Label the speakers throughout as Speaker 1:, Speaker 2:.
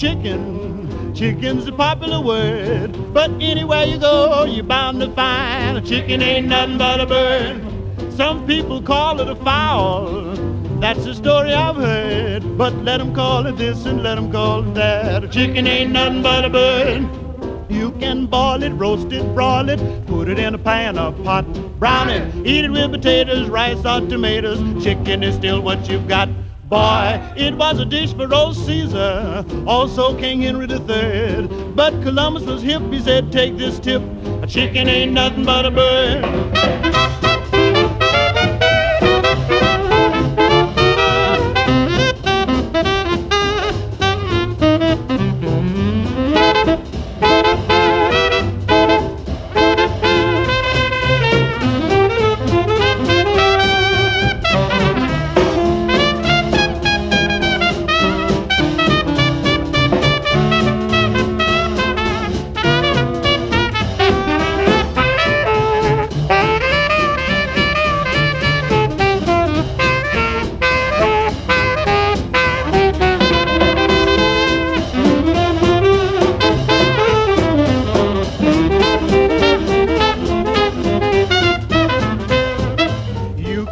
Speaker 1: chicken. Chicken's a popular word, but anywhere you go, you're bound to find a chicken ain't nothing but a bird. Some people call it a fowl. That's the story I've heard, but let 'em call it this and let 'em call it that. A chicken ain't nothing but a bird. You can boil it, roast it, broil it, put it in a pan or pot, brown it, eat it with potatoes, rice or tomatoes. Chicken is still what you've got. Boy, it was a dish for old Caesar, also King Henry III. But Columbus was hip, he said, take this tip, a chicken ain't nothing but a bird.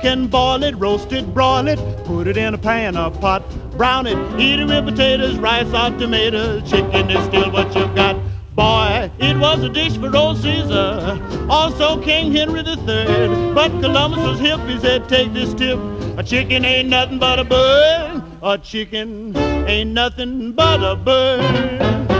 Speaker 1: Can boil it, roast it, broil it, put it in a pan or pot, brown it, eat it with potatoes, rice or tomatoes. Chicken is still what you've got. Boy, it was a dish for old Caesar, also King Henry III. But Columbus was hip, he said, take this tip, a chicken ain't nothing but a bird. A chicken ain't nothing but a bird.